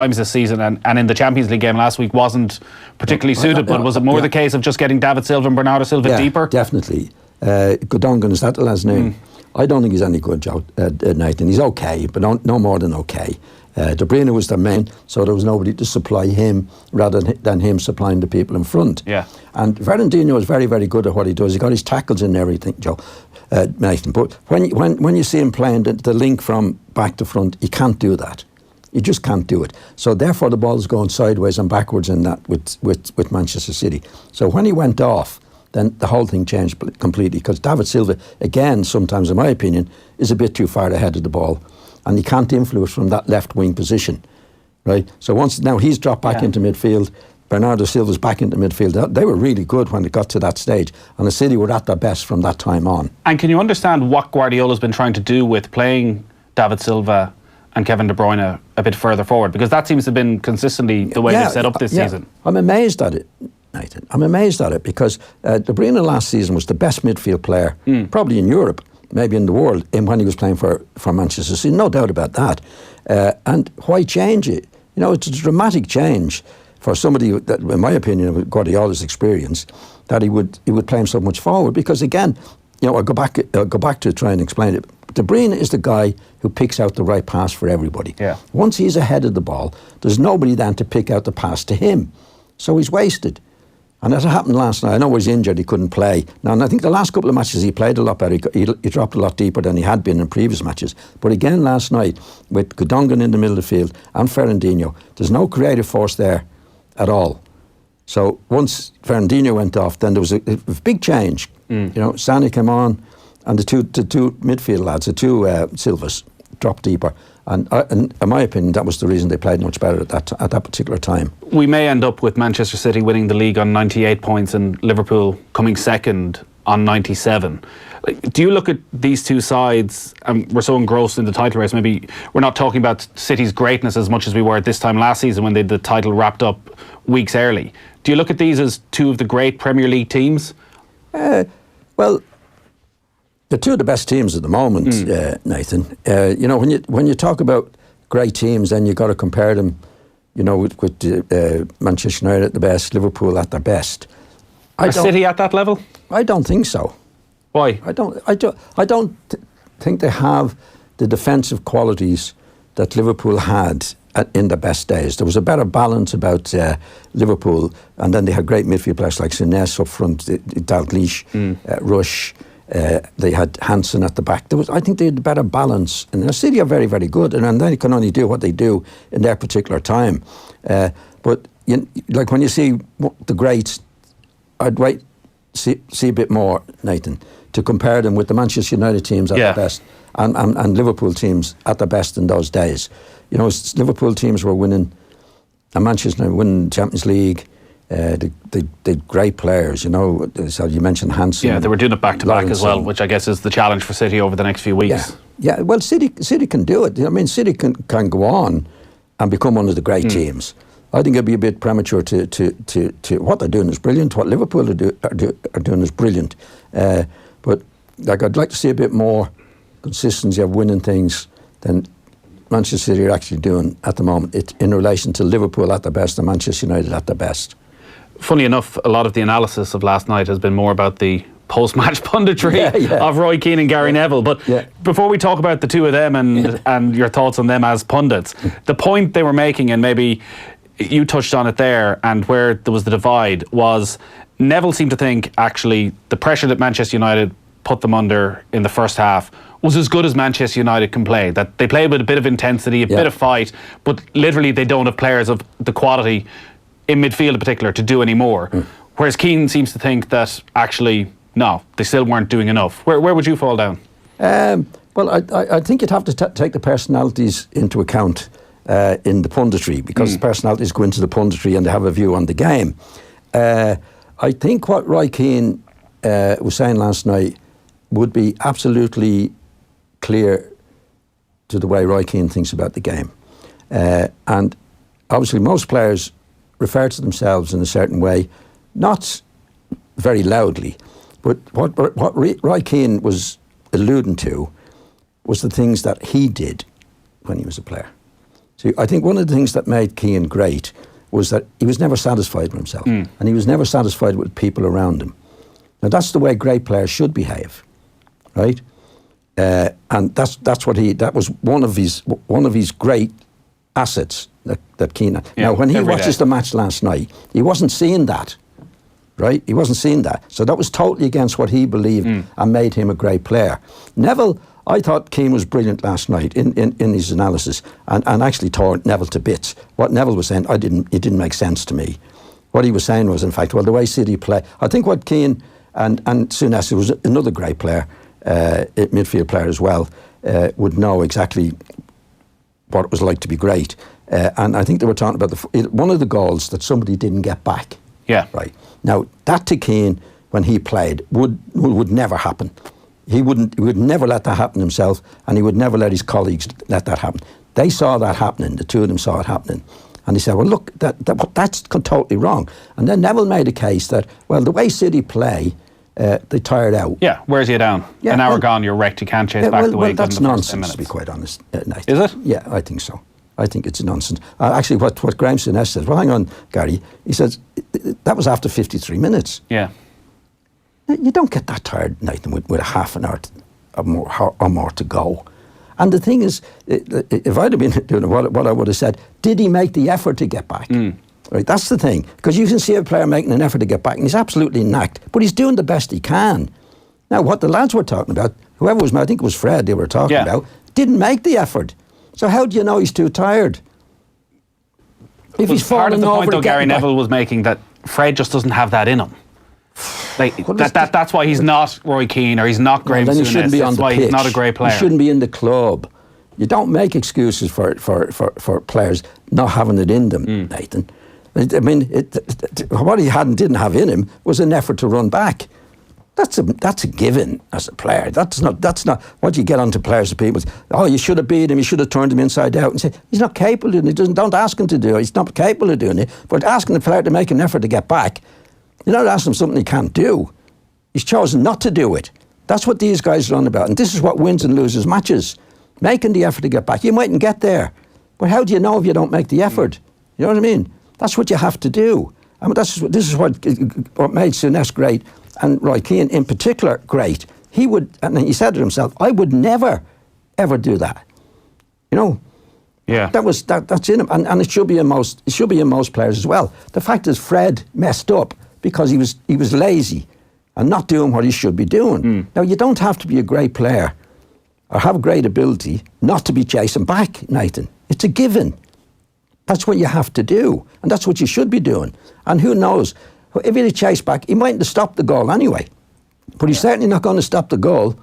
times this season, and in the Champions League game last week wasn't particularly suited, but was it more the case of just getting David Silva and Bernardo Silva deeper? Definitely. Godongan, is that the lad's name? I don't think he's any good, Joe, Nathan. He's okay, but no more than okay. De Bruyne was their main, so there was nobody to supply him rather than him supplying the people in front. Yeah. And Fernandinho is very, very good at what he does. He got his tackles and everything, Joe, Nathan. But when you see him playing the link from back to front, he can't do that. You just can't do it. So therefore the ball's going sideways and backwards in that with Manchester City. So when he went off, then the whole thing changed completely, because David Silva, again, sometimes in my opinion, is a bit too far ahead of the ball, and he can't influence from that left wing position, right? So now he's dropped back into midfield, Bernardo Silva's back into midfield. They were really good when it got to that stage, and the City were at their best from that time on. And can you understand what Guardiola's been trying to do with playing David Silva and Kevin De Bruyne a bit further forward? Because that seems to have been consistently the way they've set up this season. I'm amazed at it, Nathan. I'm amazed at it, because De Bruyne last season was the best midfield player, probably in Europe, maybe in the world, when he was playing for Manchester City. No doubt about that. And why change it? You know, it's a dramatic change for somebody that, in my opinion, with Guardiola's experience, that he would play him so much forward. Because again, you know, I'll go back to try and explain it. De Bruyne is the guy who picks out the right pass for everybody. Yeah. Once he's ahead of the ball, there's nobody then to pick out the pass to him. So he's wasted. And as it happened last night, I know he was injured, he couldn't play. Now, and I think the last couple of matches he played a lot better. He dropped a lot deeper than he had been in previous matches. But again, last night, with Godongan in the middle of the field and Fernandinho, there's no creative force there at all. So once Fernandinho went off, then there was a big change. You know, Sane came on, and the two midfield lads, the two Silvas, dropped deeper. And in my opinion, that was the reason they played much better at that particular time. We may end up with Manchester City winning the league on 98 points and Liverpool coming second on 97. Do you look at these two sides, and we're so engrossed in the title race, maybe we're not talking about City's greatness as much as we were at this time last season when they had the title wrapped up weeks early. Do you look at these as two of the great Premier League teams? Well, they're two of the best teams at the moment, Nathan. You know, when you talk about great teams, then you've got to compare them, you know, with Manchester United at the best, Liverpool at their best. Are City at that level? I don't think so. Why? I don't think they have the defensive qualities that Liverpool had in their best days. There was a better balance about Liverpool, and then they had great midfield players like Sines up front, Dalglish, Rush. They had Hansen at the back. I think they had a better balance. And the City are very, very good, and they can only do what they do in their particular time. But like when you see the greats, I'd see a bit more, Nathan, to compare them with the Manchester United teams at their best and Liverpool teams at their best in those days. You know, Liverpool teams were winning, and Manchester United winning Champions League. They're great players, you know. So you mentioned Hansen. Yeah, they were doing it back to back as well, which I guess is the challenge for City over the next few weeks. Yeah. Well, City can do it. I mean, City can go on and become one of the great teams. I think it'd be a bit premature to what they're doing is brilliant. What Liverpool are doing is brilliant. But like, I'd like to see a bit more consistency of winning things than Manchester City are actually doing at the moment. It's in relation to Liverpool at their best and Manchester United at their best. Funny enough, a lot of the analysis of last night has been more about the post-match punditry of Roy Keane and Gary Neville. But before we talk about the two of them and your thoughts on them as pundits, the point they were making, and maybe you touched on it there, and where there was the divide, was Neville seemed to think actually the pressure that Manchester United put them under in the first half was as good as Manchester United can play. That they play with a bit of intensity, a bit of fight, but literally they don't have players of the quality in midfield in particular to do any more. Whereas Keane seems to think that actually, no, they still weren't doing enough. Where would you fall down? Well, I think you'd have to take the personalities into account in the punditry, because the personalities go into the punditry and they have a view on the game. I think what Roy Keane was saying last night would be absolutely clear to the way Roy Keane thinks about the game. And obviously most players refer to themselves in a certain way, not very loudly, but what Roy Keane was alluding to was the things that he did when he was a player. See, I think one of the things that made Keane great was that he was never satisfied with himself, and he was never satisfied with people around him. Now that's the way great players should behave, right? And that was one of his great assets that Keane had. Now when he watches the match last night, he wasn't seeing that, right? He wasn't seeing that. So that was totally against what he believed and made him a great player. Neville, I thought Keane was brilliant last night in his analysis and actually tore Neville to bits. What Neville was saying, it didn't make sense to me. What he was saying was, in fact, well, the way City play, I think what Keane and Souness, who was another great player, midfield player as well, would know exactly what it was like to be great. And I think they were talking about one of the goals that somebody didn't get back. Yeah. Right. Now, that to Keane, when he played, would never happen. He would never let that happen himself, and he would never let his colleagues let that happen. They saw that happening. The two of them saw it happening. And he said, well, look, that's totally wrong. And then Neville made a case that, well, the way City play, they tired out. Yeah, wears you down. Yeah, an hour gone, you're wrecked. You can't chase back the way you that's did in the first 10 nonsense, minutes. to be quite honest, Nathan. Is it? Yeah, I think so. I think it's nonsense. Actually, what Graham Souness says, well, hang on, Gary, he says, that was after 53 minutes. Yeah. You don't get that tired, Nathan, with a half an hour or more to go. And the thing is, if I'd have been doing what I would have said, did he make the effort to get back? Right, that's the thing. Because you can see a player making an effort to get back, and he's absolutely knacked, but he's doing the best he can. Now, what the lads were talking about, whoever was, I think it was Fred they were talking about, didn't make the effort. So how do you know he's too tired? If he's part of falling the point, over though, Gary Neville was making, that Fred just doesn't have that in him. Like that's why he's not Roy Keane, or he's not Graham Souness. Then he shouldn't be on the pitch. He's not a great player. He shouldn't be in the club. You don't make excuses for players not having it in them, Nathan. I mean, what he didn't have in him was an effort to run back. That's a given as a player. That's not what you get onto players. People say, oh, you should have beat him. You should have turned him inside out, and say he's not capable of doing it. Don't ask him to do it. He's not capable of doing it. But asking the player to make an effort to get back, you're not asking him something he can't do. He's chosen not to do it. That's what these guys are on about, and this is what wins and loses matches. Making the effort to get back. You mightn't get there, but how do you know if you don't make the effort? You know what I mean? That's what you have to do. I mean, this is what made Souness great, and Roy Keane in particular great. He would, and he said to himself, I would never, ever do that. You know? Yeah. That's in him, and it should be in most players as well. The fact is, Fred messed up because he was lazy and not doing what he should be doing. Now, you don't have to be a great player or have great ability not to be chasing back, Nathan. It's a given. That's what you have to do, and that's what you should be doing. And who knows, if he'd chase back, he mightn't have stopped the goal anyway. But he's certainly not going to stop the goal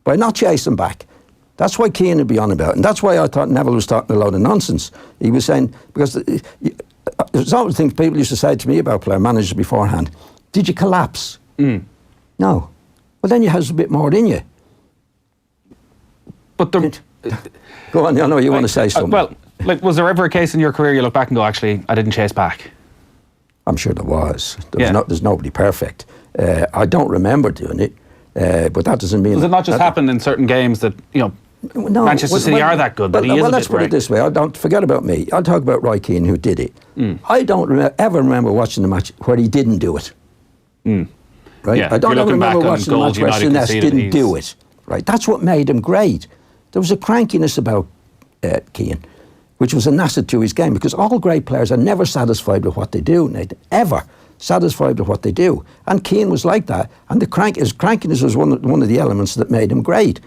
by not chasing back. That's why Keane would be on about it. And that's why I thought Neville was talking a load of nonsense. He was saying, because there's always things people used to say to me about player managers beforehand. Did you collapse? No. Well, then you have a bit more in you. But go on, I know you want to say something. Well, was there ever a case in your career you look back and go, actually, I didn't chase back? I'm sure there was. There's nobody perfect. I don't remember doing it, but that doesn't mean... Does it not just happen in certain games that, Manchester City are that good, but he is well, a let's bit put rare. it this way. Don't forget about me. I'll talk about Roy Keane, who did it. I don't ever remember watching the match where he didn't do it. Right? Yeah, I don't ever remember watching the match where Souness didn't do it. Right? That's what made him great. There was a crankiness about Keane, which was an asset to his game, because all great players are never satisfied with what they do, Nathan, ever satisfied with what they do. And Keane was like that, and his crankiness was one of the elements that made him great.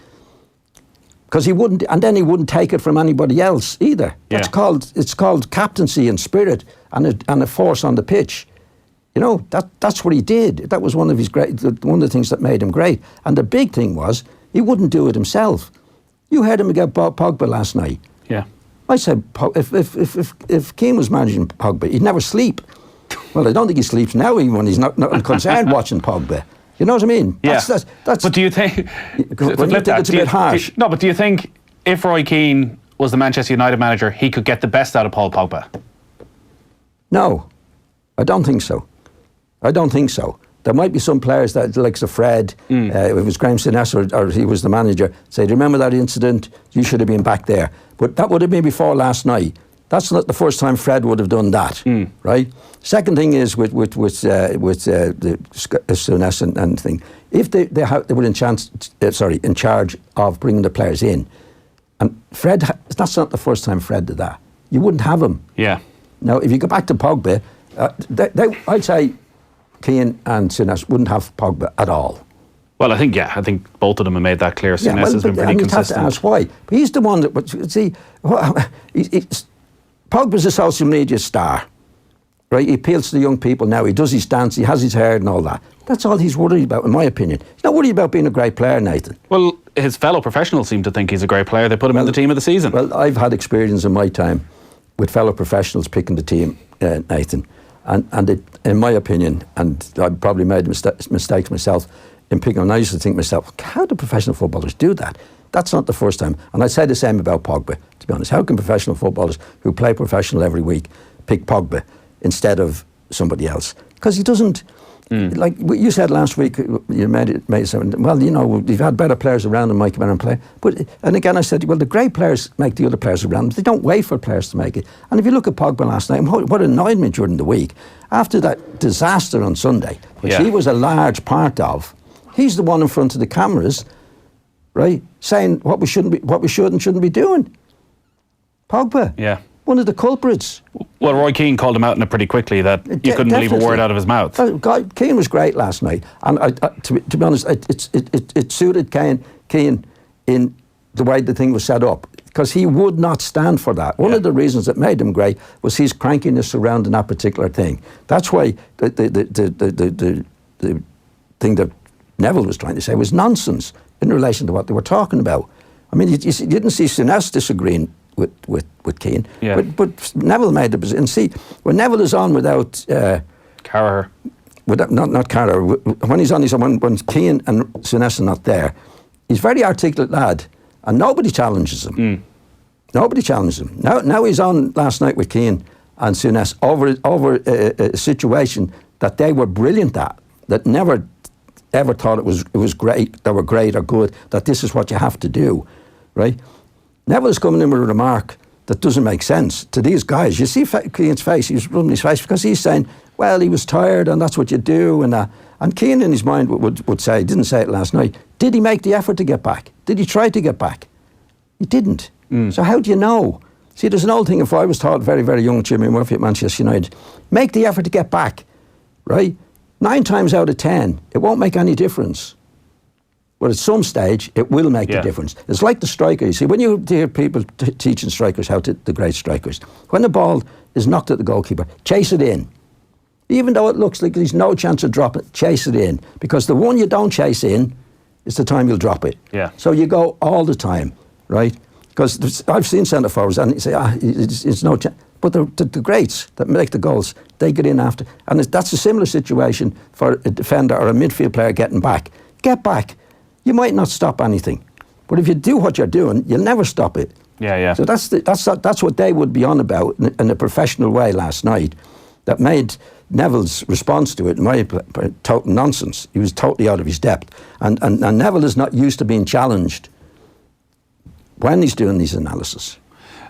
Because he wouldn't take it from anybody else either. It's called captaincy and spirit and a force on the pitch. That's what he did. That was one of the things that made him great. And the big thing was he wouldn't do it himself. You heard him against Pogba last night. Yeah. I said, if Keane was managing Pogba, he'd never sleep. Well, I don't think he sleeps now, even when he's not concerned watching Pogba. You know what I mean? Yeah. That's but do you think... when you think it's a bit harsh. No, but do you think if Roy Keane was the Manchester United manager, he could get the best out of Paul Pogba? No, I don't think so. There might be some players that, like Fred, if it was Graham Souness or he was the manager, say, remember that incident? You should have been back there. But that would have been before last night. That's not the first time Fred would have done that, right? Second thing is with the Souness and thing. If they were in charge of bringing the players in, and Fred, that's not the first time Fred did that. You wouldn't have him. Yeah. Now, if you go back to Pogba, I'd say Keane and Souness wouldn't have Pogba at all. Well, I think both of them have made that clear. Souness has been pretty consistent. You have to ask why. But he's the one that, Pogba's a social media star, right? He appeals to the young people now. He does his dance, he has his hair and all that. That's all he's worried about, in my opinion. He's not worried about being a great player, Nathan. Well, his fellow professionals seem to think he's a great player. They put him in the team of the season. Well, I've had experience in my time with fellow professionals picking the team, Nathan. And it, in my opinion, and I probably made mistakes myself in picking, and I used to think to myself, how do professional footballers do that? That's not the first time. And I'd say the same about Pogba, to be honest. How can professional footballers who play professional every week pick Pogba instead of somebody else? Because he doesn't, like you said last week, you made something, well, you know, we've had better players around than Mike come in and play. And again, I said, well, the great players make the other players around them. They don't wait for players to make it. And if you look at Pogba last night, what annoyed me during the week, after that disaster on Sunday, which he was a large part of, he's the one in front of the cameras, right, saying what we should and shouldn't be doing. Pogba. Yeah. One of the culprits. Well, Roy Keane called him out in it pretty quickly that you couldn't believe a word out of his mouth. Keane was great last night, and to be honest, it suited Keane in the way the thing was set up, because he would not stand for that. One of the reasons that made him great was his crankiness surrounding that particular thing. That's why the thing that Neville was trying to say was nonsense in relation to what they were talking about. I mean, you didn't see Souness disagreeing with Keane, but Neville made the position. See, when Neville is on without Carragher, not Carragher, when he's on, when Keane and Souness are not there, he's a very articulate lad, and nobody challenges him. Nobody challenges him. Now he's on last night with Keane and Souness over a situation that they were brilliant at, that never ever thought it was great, they were great or good, that this is what you have to do, right? Neville's coming in with a remark that doesn't make sense to these guys. You see Keane's face, he's rubbing his face because he's saying, well, he was tired and that's what you do. And Keane in his mind would say, he didn't say it last night, did he make the effort to get back? Did he try to get back? He didn't. So how do you know? See, there's an old thing, if I was taught very, very young, Jimmy Murphy at Manchester United, make the effort to get back, right? 9 times out of 10, it won't make any difference. But at some stage, it will make a difference. It's like the striker. You see, when you hear people teaching strikers the great strikers, when the ball is knocked at the goalkeeper, chase it in. Even though it looks like there's no chance of dropping it, chase it in. Because the one you don't chase in is the time you'll drop it. Yeah. So you go all the time, right? Because I've seen centre forwards and you say, it's no chance. But the greats that make the goals, they get in after. And that's a similar situation for a defender or a midfield player getting back. Get back. You might not stop anything, but if you do what you're doing, you'll never stop it. Yeah. So that's what they would be on about in a professional way last night. That made Neville's response to it, in my total nonsense. He was totally out of his depth, and Neville is not used to being challenged when he's doing these analysis.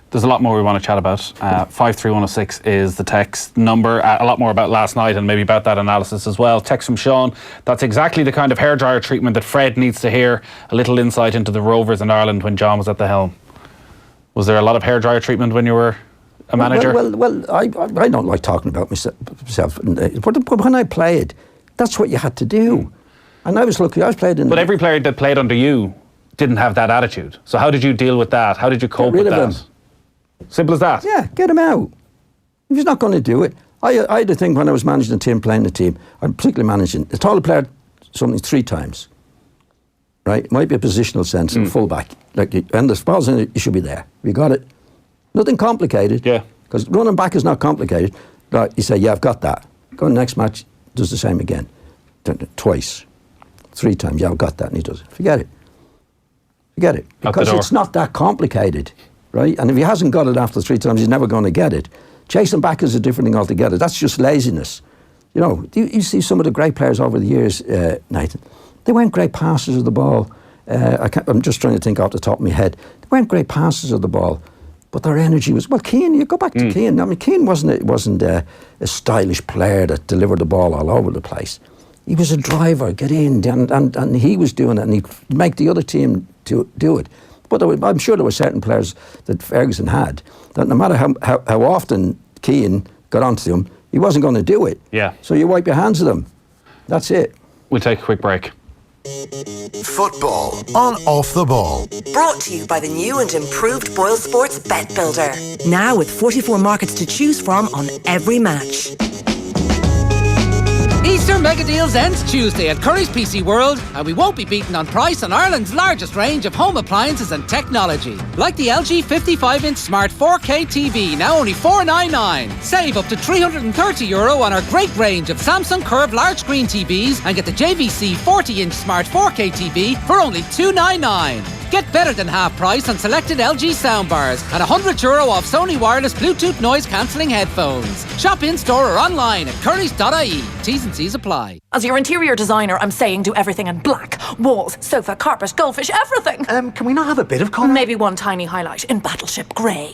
There's a lot more we want to chat about. 53106 is the text number. A lot more about last night and maybe about that analysis as well. Text from Sean. That's exactly the kind of hairdryer treatment that Fred needs to hear. A little insight into the Rovers in Ireland when John was at the helm. Was there a lot of hairdryer treatment when you were a manager? Well, I don't like talking about myself. But when I played, that's what you had to do. And I was lucky. I was played in... But every player that played under you didn't have that attitude. So how did you deal with that? How did you cope with that? Simple as that. Yeah, get him out. If he's not going to do it. I had a thing when I was managing the team, playing the team, I'm particularly managing, the taller player something 3 times. Right? It might be a positional sense, full back. Like, and the ball's in it, you should be there. You got it. Nothing complicated. Yeah. Because running back is not complicated. Right, you say, yeah, I've got that. Go to the next match, does the same again. Twice. 3 times, yeah, I've got that, and he does it. Forget it. Forget it. Because it's not that complicated. Right? And if he hasn't got it after 3 times, he's never going to get it. Chasing back is a different thing altogether. That's just laziness. You know, you see some of the great players over the years, Nathan, they weren't great passers of the ball. I'm just trying to think off the top of my head. They weren't great passers of the ball, but their energy was, well, Keane, you go back to Keane. I mean, Keane wasn't a stylish player that delivered the ball all over the place. He was a driver, get in, and he was doing it, and he'd make the other team do it. But I'm sure there were certain players that Ferguson had, that no matter how often Keane got onto them, he wasn't going to do it. Yeah. So you wipe your hands of them. That's it. We'll take a quick break. Football on Off the Ball. Brought to you by the new and improved Boyle Sports Bet Builder. Now with 44 markets to choose from on every match. Easter Mega Deals ends Tuesday at Curry's PC World, and we won't be beaten on price on Ireland's largest range of home appliances and technology. Like the LG 55-inch Smart 4K TV, now only $499. Save up to €330 on our great range of Samsung Curve large screen TVs, and get the JVC 40-inch Smart 4K TV for only $299. Get better than half price on selected LG soundbars and €100 off Sony wireless Bluetooth noise cancelling headphones. Shop in-store or online at currys.ie. T's and C's apply. As your interior designer, I'm saying do everything in black. Walls, sofa, carpet, goldfish, everything. Can we not have a bit of colour? Maybe one tiny highlight in Battleship Grey.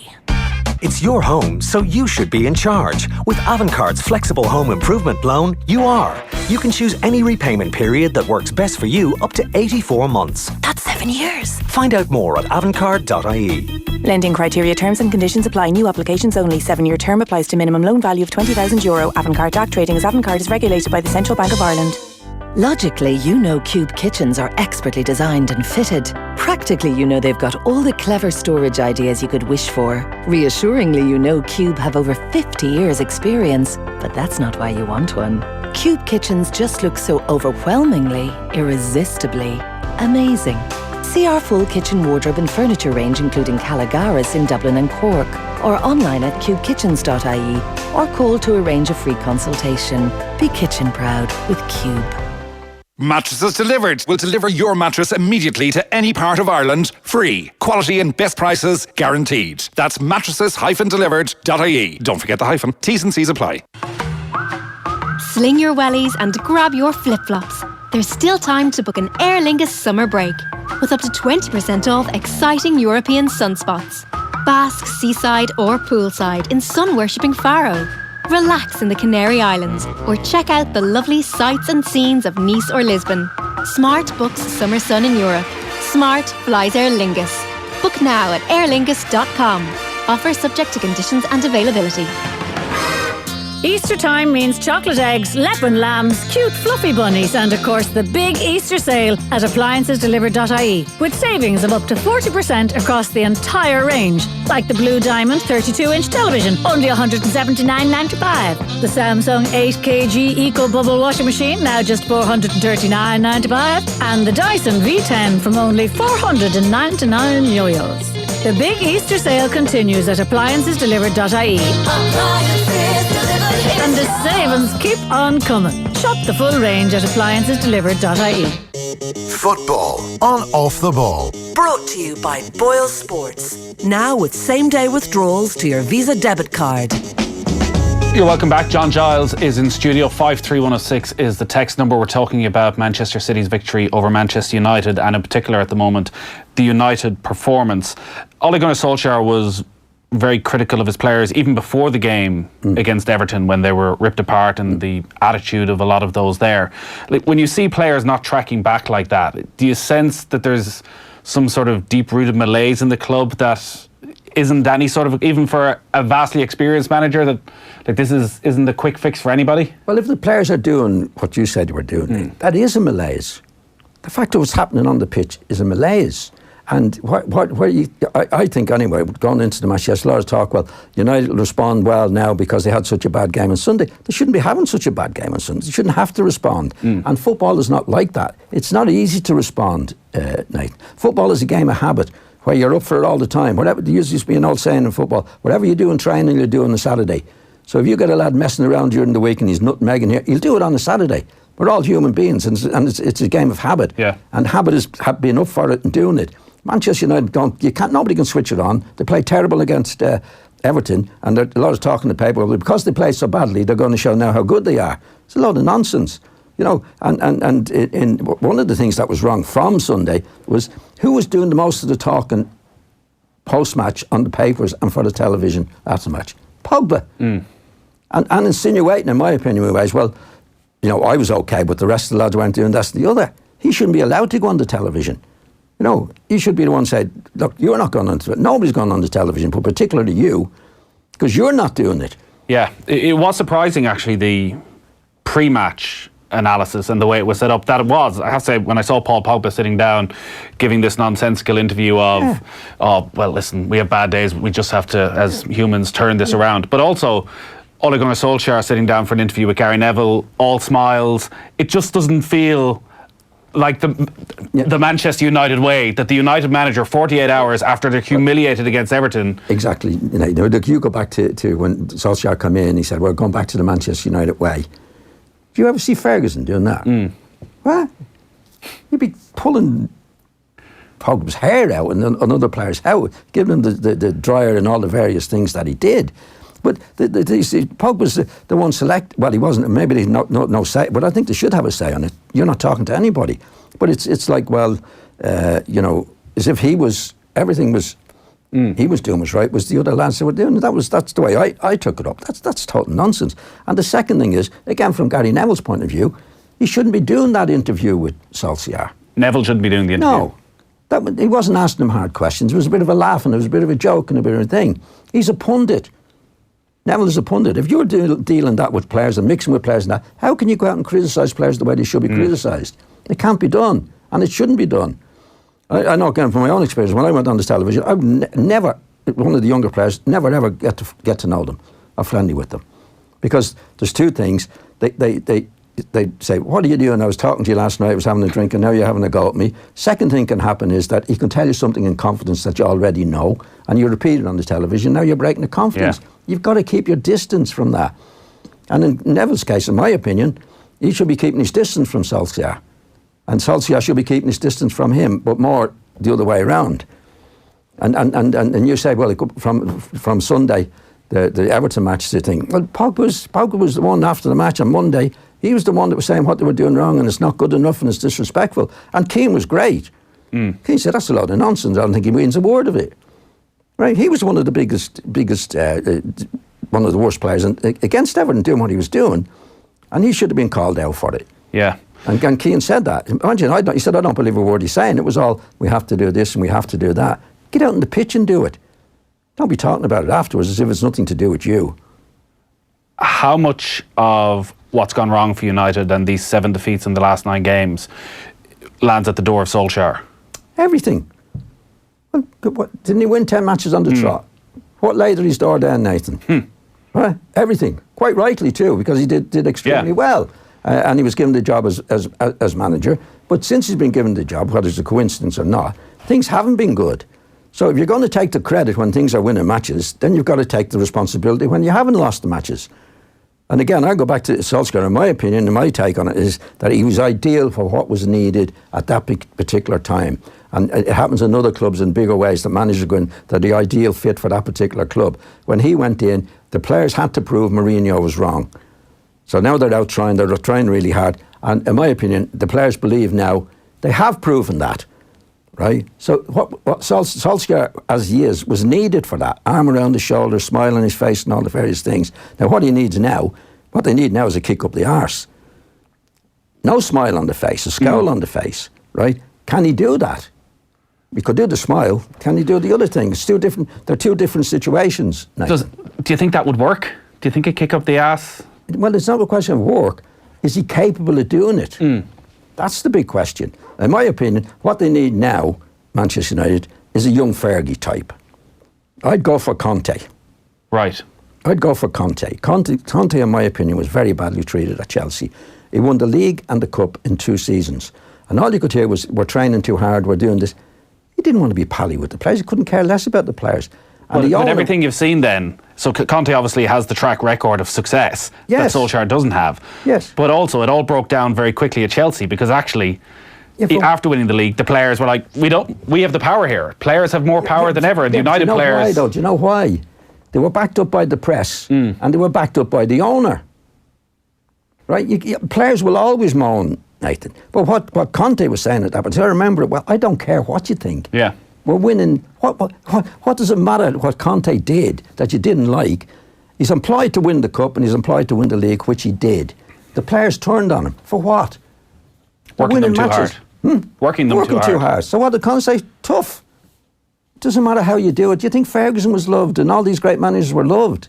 It's your home, so you should be in charge. With Avantcard's flexible home improvement loan, you are. You can choose any repayment period that works best for you, up to 84 months. That's 7 years. Find out more at avantcard.ie. Lending criteria, terms and conditions apply. New applications only. 7-year term applies to minimum loan value of €20,000. Avantcard DAC trading as Avantcard is regulated by the Central Bank of Ireland. Logically, you know Cube kitchens are expertly designed and fitted. Practically, you know they've got all the clever storage ideas you could wish for. Reassuringly, you know Cube have over 50 years experience, but that's not why you want one. Cube kitchens just look so overwhelmingly, irresistibly amazing. See our full kitchen wardrobe and furniture range, including Callagaris in Dublin and Cork, or online at cubekitchens.ie, or call to arrange a free consultation. Be kitchen proud with Cube. Mattresses Delivered will deliver your mattress immediately to any part of Ireland, free. Quality and best prices guaranteed. That's mattresses-delivered.ie. Don't forget the hyphen. T's and C's apply. Sling your wellies and grab your flip-flops. There's still time to book an Aer Lingus summer break, with up to 20% off exciting European sunspots. Bask seaside or poolside in sun-worshipping Faro. Relax in the Canary Islands, or check out the lovely sights and scenes of Nice or Lisbon. Smart books summer sun in Europe. Smart flies Aer Lingus. Book now at airlingus.com. Offer subject to conditions and availability. Easter time means chocolate eggs, Leopard lambs, cute fluffy bunnies, and of course the big Easter sale at appliancesdelivered.ie, with savings of up to 40% across the entire range, like the Blue Diamond 32-inch television, only $179.95. The Samsung 8kg Eco Bubble washing machine, now just $439.95, and the Dyson V10 from only €499. The big Easter sale continues at appliancesdelivered.ie. And the savings keep on coming. Shop the full range at appliancesdelivered.ie. Football on Off the Ball. Brought to you by Boyle Sports. Now with same-day withdrawals to your Visa debit card. You're welcome back. John Giles is in studio. 53106 is the text number. We're talking about Manchester City's victory over Manchester United, and in particular at the moment, the United performance. Ole Gunnar Solskjaer was very critical of his players even before the game against Everton, when they were ripped apart, and the attitude of a lot of those there. Like, when you see players not tracking back like that, do you sense that there's some sort of deep-rooted malaise in the club that isn't any sort of, even for a vastly experienced manager, that like this isn't a quick fix for anybody? Well, if the players are doing what you said you were doing, that is a malaise. The fact of what's happening on the pitch is a malaise. And I think anyway, going into the match, yes, a lot of talk, well, United will respond well now because they had such a bad game on Sunday. They shouldn't be having such a bad game on Sunday. They shouldn't have to respond. And football is not like that. It's not easy to respond, Nathan. Football is a game of habit, where you're up for it all the time. Whatever, there used to be an old saying in football, whatever you do in training, you'll do on a Saturday. So if you get a lad messing around during the week and he's nutmegging here, he'll do it on a Saturday. We're all human beings, and it's a game of habit. Yeah. And habit is being up for it and doing it. Manchester United nobody can switch it on. They play terrible against Everton, and there's a lot of talk in the paper, well, because they play so badly, they're going to show now how good they are. It's a load of nonsense. You know, and one of the things that was wrong from Sunday was who was doing the most of the talking post-match on the papers and for the television after the match? Pogba. And insinuating, in my opinion, well, you know, I was okay, but the rest of the lads weren't doing this and the other. He shouldn't be allowed to go on the television. You know, he should be the one saying, look, you're not going on to it. Nobody's going on the television, but particularly you, because you're not doing it. Yeah, it was surprising, actually, the pre-match analysis and the way it was set up. That it was, I have to say, when I saw Paul Pogba sitting down giving this nonsensical interview of, oh, well, listen, we have bad days, we just have to, as humans, turn this around. But also, Ole Gunnar Solskjaer sitting down for an interview with Gary Neville, all smiles. It just doesn't feel like the Manchester United way, that the United manager, 48 hours after they're humiliated against Everton. Exactly. You know, look, you go back to when Solskjaer came in, he said, we're going back to the Manchester United way. Do you ever see Ferguson doing that? What? He'd be pulling Pogba's hair out and other players' hair, giving them the dryer and all the various things that he did. But Pogba's the one select. Well, he wasn't. Maybe they no say, but I think they should have a say on it. You're not talking to anybody. But it's like, well, you know, as if he was everything was he was doing was right. Was the other lads that were doing it? That's the way I took it up. That's total nonsense. And the second thing is, again, from Gary Neville's point of view, he shouldn't be doing that interview with Solskjaer. Neville shouldn't be doing the interview. No, he wasn't asking him hard questions. It was a bit of a laugh and it was a bit of a joke and a bit of a thing. He's a pundit. Neville is a pundit. If you're dealing that with players and mixing with players and that, how can you go out and criticise players the way they should be criticised? It can't be done, and it shouldn't be done. I know, again, from my own experience, when I went on this television, I would never, one of the younger players, never ever get to know them or friendly with them. Because there's two things. They say, what are you doing? I was talking to you last night, I was having a drink, and now you're having a go at me. Second thing can happen is that he can tell you something in confidence that you already know, and you repeat it on the television, now you're breaking the confidence. Yeah. You've got to keep your distance from that. And in Neville's case, in my opinion, he should be keeping his distance from Solskjaer. And Solskjaer should be keeping his distance from him, but more the other way around. And you say, well, from Sunday, the Everton match, the thing. Well, Pogba was the one after the match on Monday. He was the one that was saying what they were doing wrong and it's not good enough and it's disrespectful. And Keane was great. Keane said, that's a lot of nonsense. I don't think he means a word of it. Right? He was one of the biggest, one of the worst players against Everton doing what he was doing. And he should have been called out for it. Yeah. And Keane said that. Imagine, he said, I don't believe a word he's saying. It was all, we have to do this and we have to do that. Get out on the pitch and do it. Don't be talking about it afterwards as if it's nothing to do with you. How much of what's gone wrong for United and these 7 defeats in the last 9 games lands at the door of Solskjaer? Everything. Well, didn't he win 10 matches on the trot? What laid at his door then, Nathan? Right? Everything. Quite rightly too, because he did extremely well. And he was given the job as manager. But since he's been given the job, whether it's a coincidence or not, things haven't been good. So if you're going to take the credit when things are winning matches, then you've got to take the responsibility when you haven't lost the matches. And again, I go back to Solskjaer. In my opinion, and my take on it is that he was ideal for what was needed at that particular time. And it happens in other clubs in bigger ways that managers go in, they're the ideal fit for that particular club. When he went in, the players had to prove Mourinho was wrong. So now they're out trying, they're trying really hard. And in my opinion, the players believe now they have proven that. Right? So what Solskjaer, as he is, was needed for that. Arm around the shoulder, smile on his face and all the various things. Now what he needs now, what they need now is a kick up the arse. No smile on the face, a scowl on the face, right? Can he do that? We could do the smile. Can he do the other thing? It's they're two different situations. Do you think that would work? Do you think a kick up the arse? Well, it's not a question of work. Is he capable of doing it? That's the big question. In my opinion, what they need now, Manchester United, is a young Fergie type. I'd go for Conte. Right. I'd go for Conte. Conte, in my opinion, was very badly treated at Chelsea. He won the league and the cup in 2 seasons. And all you could hear was, we're training too hard, we're doing this. He didn't want to be pally with the players. He couldn't care less about the players. But with everything you've seen then, so Conte obviously has the track record of success that Solskjaer doesn't have. Yes. But also it all broke down very quickly at Chelsea because actually, after winning the league, the players were like, we have the power here. Players have more power than ever. And the United players... Why, though? Do you know why? They were backed up by the press and they were backed up by the owner. Right? Players will always moan, Nathan. But what Conte was saying at that point, I remember, well, I don't care what you think. Yeah. We're winning. What does it matter what Conte did that you didn't like? He's employed to win the cup and he's employed to win the league, which he did. The players turned on him. For what? Working them too hard. Working them too hard. So what did Conte say? Tough. Doesn't matter how you do it. Do you think Ferguson was loved and all these great managers were loved?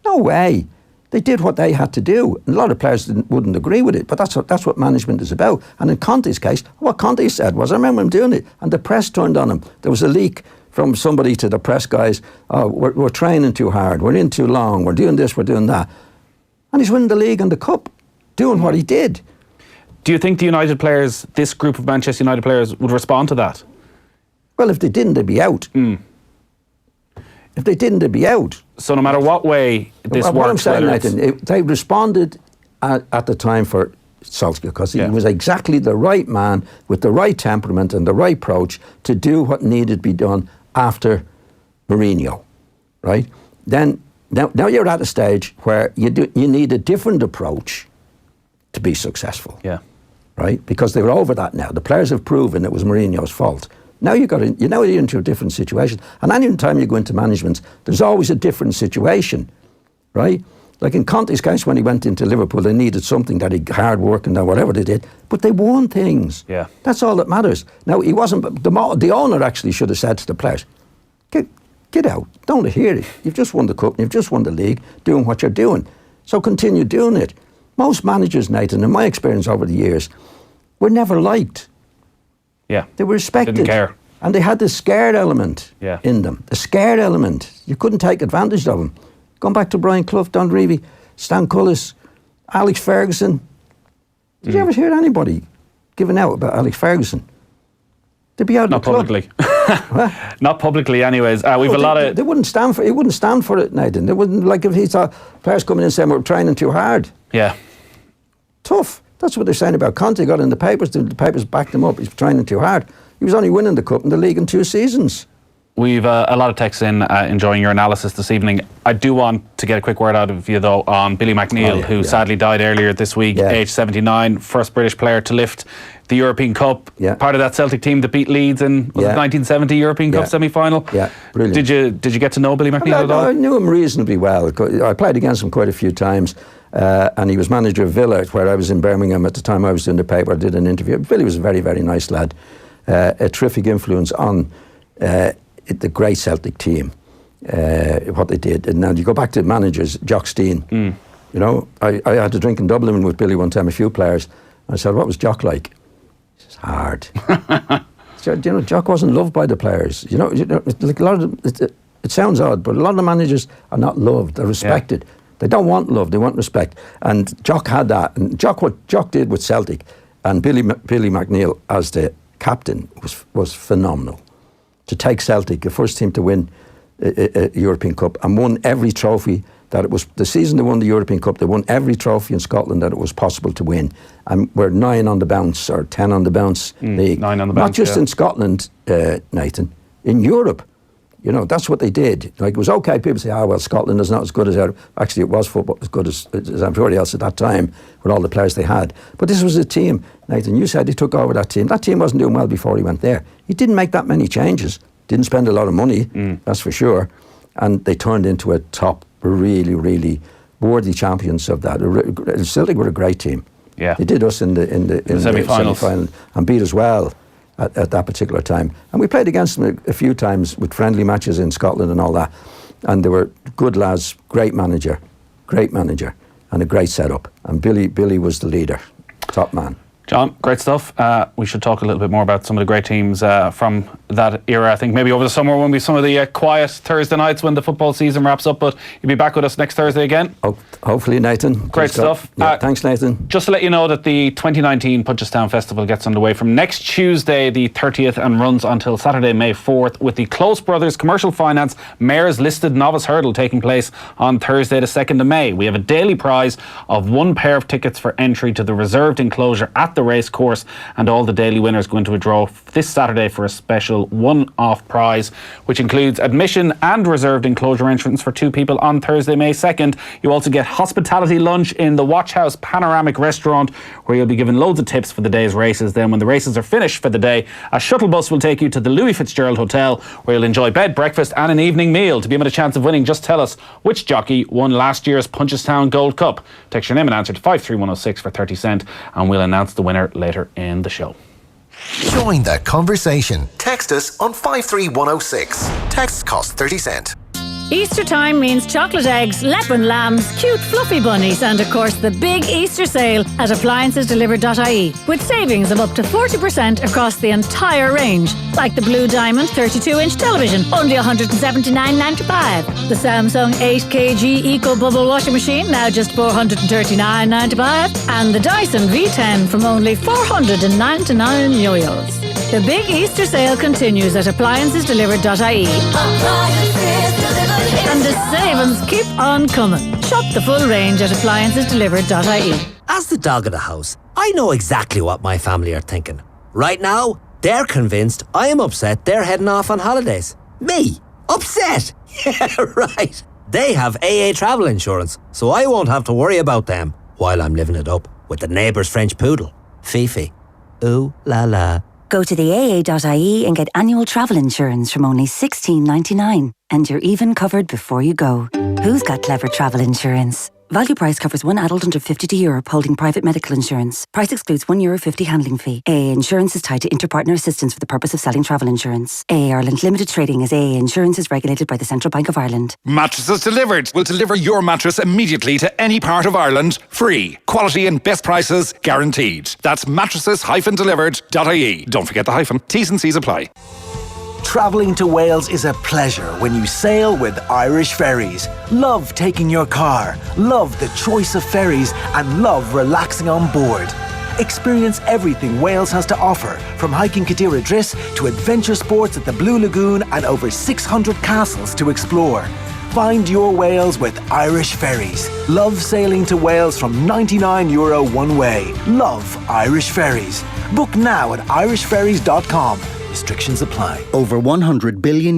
No way. They did what they had to do. And a lot of players wouldn't agree with it, but that's what management is about. And in Conte's case, what Conte said was, I remember him doing it, and the press turned on him. There was a leak from somebody to the press guys, we're training too hard, we're in too long, we're doing this, we're doing that. And he's winning the league and the cup, doing what he did. Do you think the United players, this group of Manchester United players, would respond to that? Well, if they didn't, they'd be out. If they didn't, they'd be out. So no matter what way this works, what I'm saying, Nathan, they responded at the time for Solskjaer because he was exactly the right man with the right temperament and the right approach to do what needed to be done after Mourinho, right? Then now you're at a stage where you need a different approach to be successful. Yeah. Right? Because they were over that now. The players have proven it was Mourinho's fault. Now you're into a different situation. And any time you go into management, there's always a different situation, right? Like in Conte's case, when he went into Liverpool, they needed something that he hard work and whatever they did, but they won things. Yeah, that's all that matters. Now he wasn't. The owner actually should have said to the players, "Get out! Don't hear it. You've just won the cup. You've just won the league. Doing what you're doing. So continue doing it." Most managers, Nathan, in my experience over the years, were never liked. Yeah, they were respected. Didn't care. And they had the scared element in them. The scared element. You couldn't take advantage of them. Going back to Brian Clough, Don Revie, Stan Cullis, Alex Ferguson. Did you ever hear anybody giving out about Alex Ferguson? They'd be out in the club. Not publicly. Not publicly anyways. We've a lot of... They wouldn't stand for it. He wouldn't stand for it, Nathan. They wouldn't, like if he saw players coming in and saying, we're training too hard. Yeah. Tough. That's what they're saying about Conte. Got in the papers. The papers backed him up. He's training too hard. He was only winning the cup and the league in 2 seasons. We've a lot of texts in enjoying your analysis this evening. I do want to get a quick word out of you, though, on Billy McNeill, who sadly died earlier this week, age 79, first British player to lift the European Cup, part of that Celtic team that beat Leeds in the 1970 European Cup semi-final. Yeah, brilliant. Did you get to know Billy McNeill at all? I knew him reasonably well. I played against him quite a few times, and he was manager of Villa, where I was in Birmingham at the time. I was doing the paper, I did an interview. Billy was a very, very nice lad. A terrific influence on the great Celtic team, what they did. And now you go back to managers, Jock Stein. You know, I had to drink in Dublin with Billy one time, a few players. I said, what was Jock like? He says, hard. So, you know, Jock wasn't loved by the players. You know like a lot of it sounds odd, but a lot of managers are not loved. They're respected. They don't want love. They want respect. And Jock had that. And what Jock did with Celtic, and Billy McNeill as the captain was phenomenal. To take Celtic, the first team to win a European Cup, and won every trophy that it was. The season they won the European Cup, they won every trophy in Scotland that it was possible to win, and we're 9 on the bounce or 10 on the bounce league. 9 on the bounce, not just in Scotland, Nathan, in Europe. You know, that's what they did. Like, it was okay, people say, well, Scotland is not as good as our... Actually, it was football as good as everybody else at that time, with all the players they had. But this was a team, Nathan, you said he took over that team. That team wasn't doing well before he went there. He didn't make that many changes, didn't spend a lot of money, that's for sure. And they turned into a top, really, really worthy champions of that. Celtic were a great team. Yeah. They did us in the semi-final and beat us well. At that particular time. And we played against them a few times with friendly matches in Scotland and all that. And they were good lads, great manager, and a great setup. And Billy was the leader, top man. John, great stuff. We should talk a little bit more about some of the great teams from that era. I think maybe over the summer when we some of the quiet Thursday nights when the football season wraps up. But you'll be back with us next Thursday again. Hopefully, Nathan. Great stuff. Yeah, thanks, Nathan. Just to let you know that the 2019 Punchestown Festival gets underway from next Tuesday, the 30th, and runs until Saturday, May 4th, with the Close Brothers Commercial Finance Mayor's Listed Novice Hurdle taking place on Thursday, the 2nd of May. We have a daily prize of 1 pair of tickets for entry to the reserved enclosure at the the race course, and all the daily winners go into a draw this Saturday for a special one-off prize, which includes admission and reserved enclosure entrance for 2 people on Thursday, May 2nd. You also get hospitality lunch in the Watch House Panoramic Restaurant, where you'll be given loads of tips for the day's races. Then when the races are finished for the day, a shuttle bus will take you to the Louis Fitzgerald Hotel, where you'll enjoy bed, breakfast and an evening meal. To be in with a chance of winning, just tell us which jockey won last year's Punchestown Gold Cup. Text your name and answer to 53106 for 30 cent, and we'll announce the winner later in the show. Join the conversation. Text us on 53106. Texts cost 30 cent. Easter time means chocolate eggs, leopard lambs, cute fluffy bunnies, and of course the big Easter sale at appliancesdelivered.ie, with savings of up to 40% across the entire range, like the Blue Diamond 32-inch television, only $179.95. The Samsung 8kg Eco Bubble washing machine, now just $439.95, and the Dyson V10 from only 499 €. The big Easter sale continues at appliancesdelivered.ie. And the savings keep on coming. Shop the full range at appliancesdelivered.ie. As the dog of the house, I know exactly what my family are thinking. Right now, they're convinced I am upset they're heading off on holidays. Me? Upset? Yeah, right. They have AA travel insurance, so I won't have to worry about them while I'm living it up with the neighbour's French poodle, Fifi. Ooh la la. Go to the AA.ie and get annual travel insurance from only $16.99. And you're even covered before you go. Who's got clever travel insurance? Value price covers one adult under 52 Europe holding private medical insurance. Price excludes €1.50 handling fee. AA Insurance is tied to interpartner assistance for the purpose of selling travel insurance. AA Ireland Limited Trading as AA Insurance is regulated by the Central Bank of Ireland. Mattresses Delivered will deliver your mattress immediately to any part of Ireland, free. Quality and best prices guaranteed. That's mattresses-delivered.ie. Don't forget the hyphen. T's and C's apply. Travelling to Wales is a pleasure when you sail with Irish Ferries. Love taking your car, love the choice of ferries, and love relaxing on board. Experience everything Wales has to offer, from hiking Cadir Idris to adventure sports at the Blue Lagoon and over 600 castles to explore. Find your Wales with Irish Ferries. Love sailing to Wales from €99 one way. Love Irish Ferries. Book now at irishferries.com. Restrictions apply. Over €100 billion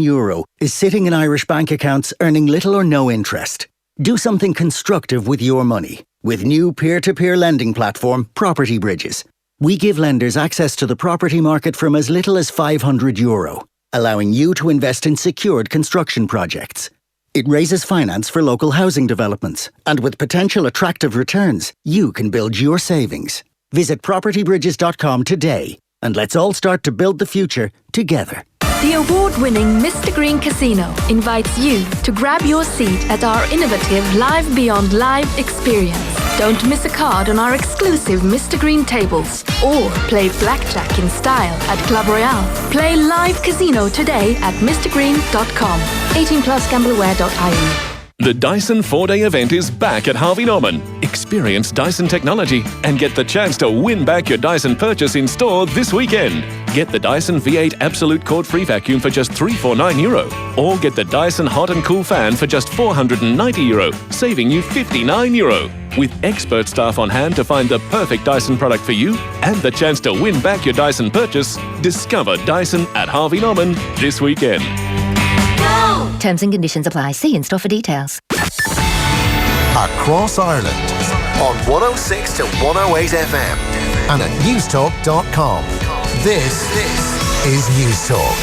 is sitting in Irish bank accounts earning little or no interest. Do something constructive with your money with new peer-to-peer lending platform Property Bridges. We give lenders access to the property market from as little as €500, allowing you to invest in secured construction projects. It raises finance for local housing developments, and with potential attractive returns, you can build your savings. Visit propertybridges.com today. And let's all start to build the future together. The award-winning Mr. Green Casino invites you to grab your seat at our innovative Live Beyond Live experience. Don't miss a card on our exclusive Mr. Green tables or play blackjack in style at Club Royale. Play live casino today at mrgreen.com. 18+ gambleware.ie. The Dyson 4-day event is back at Harvey Norman. Experience Dyson technology and get the chance to win back your Dyson purchase in store this weekend. Get the Dyson V8 Absolute Cord-Free Vacuum for just €349, or get the Dyson Hot and Cool Fan for just €490, saving you €59. With expert staff on hand to find the perfect Dyson product for you and the chance to win back your Dyson purchase, discover Dyson at Harvey Norman this weekend. Terms and conditions apply. See in store for details. Across Ireland on 106 to 108 FM and at newstalk.com. This is News Talk.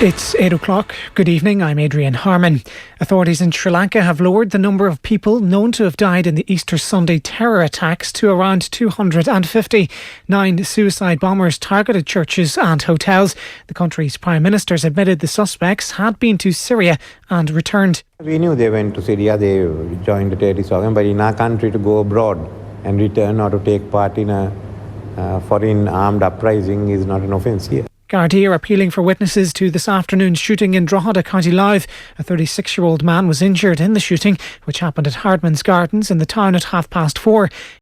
It's 8 o'clock. Good evening, I'm Adrian Harman. Authorities in Sri Lanka have lowered the number of people known to have died in the Easter Sunday terror attacks to around 250. 9 suicide bombers targeted churches and hotels. The country's Prime Minister's admitted the suspects had been to Syria and returned. We knew they went to Syria, they joined the terrorist organ, but in our country to go abroad and return or to take part in a foreign armed uprising is not an offence here. Gardaí are appealing for witnesses to this afternoon's shooting in Drogheda, County Louth. A 36-year-old man was injured in the shooting, which happened at Hardman's Gardens in the town at 4:30.